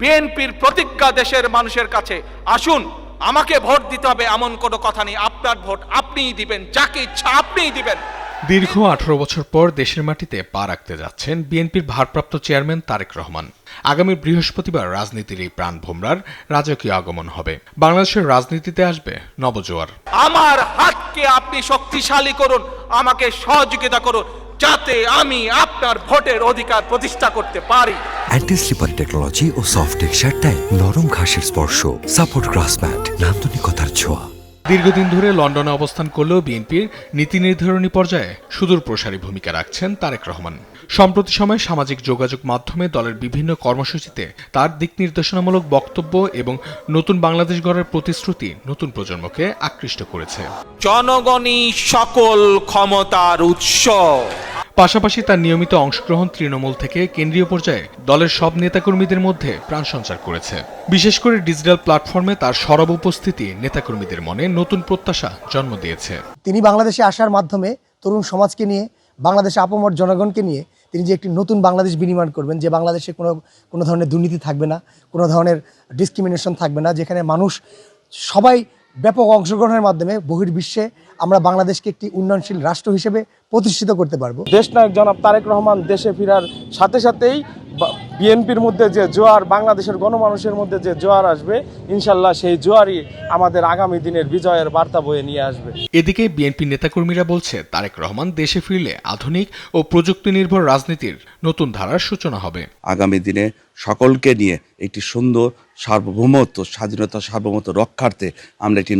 বিএনপির প্রতিজ্ঞা দেশের মানুষের কাছে, আসুন আমাকে ভোট দিতে হবে এমন কোনো কথা নেই। আপনার ভোট আপনিই দিবেন, যাকে ইচ্ছা আপনিই দিবেন। দীর্ঘ 18 বছর পর দেশের মাটিতে পা রাখতে যাচ্ছেন বিএনপির ভারপ্রাপ্ত চেয়ারম্যান তারেক রহমান। আগামী বৃহস্পতিবার রাজনীতির এই প্রাণভোমরার রাজকীয় আগমন হবে। বাংলাদেশের রাজনীতিতে আসবে নবজোয়ার। আমার হাতকে আপনি শক্তিশালী করুন, আমাকে সহযোগিতা করুন, যাতে আমি আপনার ভোটের অধিকার প্রতিষ্ঠা করতে পারি। অ্যান্টি স্লিপার টেকনোলজি ও সফট টেক্সচার টাইল, নরম ঘাসের স্পর্শ, সাপোর্ট গ্রাস ম্যাট, নান্দনিকতার ছোঁয়া। দীর্ঘদিন ধরে লন্ডনে অবস্থান করলেও বিএনপির নীতি নির্ধারণী পর্যায়ে সুদূর প্রসারী ভূমিকা রাখছেন তারেক রহমান। সম্প্রতি সময়ে সামাজিক যোগাযোগ মাধ্যমে দলের বিভিন্ন কর্মসূচিতে তার দিক নির্দেশনামূলক বক্তব্য এবং নতুন বাংলাদেশ গড়ার প্রতিশ্রুতি নতুন প্রজন্মকে আকৃষ্ট করেছে। জনগণই সকল ক্ষমতার উৎস। পাশাপাশি তার নিয়মিত অংশগ্রহণ তৃণমূল থেকে কেন্দ্রীয় পর্যায়ে দলের সব নেতাকর্মীদের মধ্যে প্রাণ সঞ্চার করেছে। বিশেষ করে ডিজিটাল প্ল্যাটফর্মে তার সরব উপস্থিতি নেতাকর্মীদের মনে নতুন প্রত্যাশা জন্ম দিয়েছে। তিনি বাংলাদেশে আসার মাধ্যমে তরুণ সমাজকে নিয়ে, বাংলাদেশে আপামর জনগণকে নিয়ে তিনি যে একটি নতুন বাংলাদেশ বিনির্মাণ করবেন, যে বাংলাদেশে কোনো ধরনের দুর্নীতি থাকবে না, কোনো ধরনের ডিসক্রিমিনেশন থাকবে না, যেখানে মানুষ সবাই ব্যাপক অংশগ্রহণের মাধ্যমে বহির্বিশ্বে আমরা বাংলাদেশকে একটি উন্নয়নশীল রাষ্ট্র হিসেবে প্রতিষ্ঠিত করতে পারবো। দেশনায়ক জনাব তারেক রহমান দেশে ফেরার সাথে সাথেই বিএনপির মধ্যে যে জোয়ার, বাংলাদেশের গণমানুষের মধ্যে যে জোয়ার আসবে, ইনশাল্লাহ সেই জোয়ারই আমাদের আগামী দিনের বিজয়ের বার্তা বয়ে নিয়ে আসবে। এদিকে বিএনপি নেতাকর্মীরা বলছে, তারেক রহমান দেশে ফিরলে আধুনিক ও প্রযুক্তি নির্ভর রাজনীতির নতুন ধারার সূচনা হবে। আগামী দিনে সকলকে নিয়ে একটি সুন্দর সার্বভৌমত্ব, স্বাধীনতা সার্বভৌমত্ব রক্ষার্থে আমরা একটি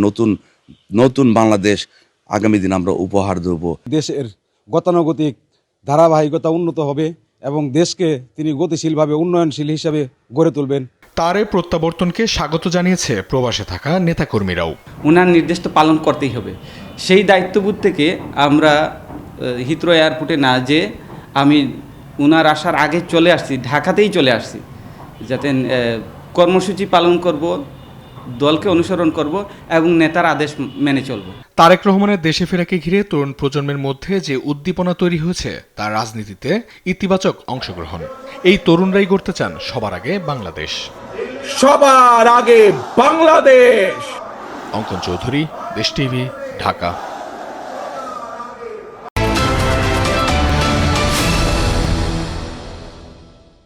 নতুন বাংলাদেশ আগামী দিন আমরা উপহার দেব। দেশের গতানুগতিক ধারাবাহিকতা উন্নত হবে এবং দেশকে তিনি গতিশীলভাবে উন্নয়নশীল হিসাবে গড়ে তুলবেন। তার এই প্রত্যাবর্তনকে স্বাগত জানিয়েছে প্রবাসে থাকা নেতাকর্মীরাও। উনার নির্দেশ তো পালন করতেই হবে। সেই দায়িত্ববোধ থেকে আমরা হিথ্রো এয়ারপোর্টে না যেয়ে আমি উনার আসার আগে চলে আসছি, ঢাকাতেই চলে আসছি, যাতে কর্মসূচি পালন করব, দলকে অনুসরণ করব এবং নেতার আদেশ মেনে চলব। তারেক রহমানের দেশে ফেরাকে ঘিরে তরুণ প্রজন্মের মধ্যে যে উদ্দীপনা তৈরি হয়েছে তার রাজনীতিতে ইতিবাচক অংশগ্রহণ। এই তরুণরাই গড়তে চান সবার আগে বাংলাদেশ। সবার আগে বাংলাদেশ। অঙ্কন চৌধুরী, দেশ টিভি, ঢাকা।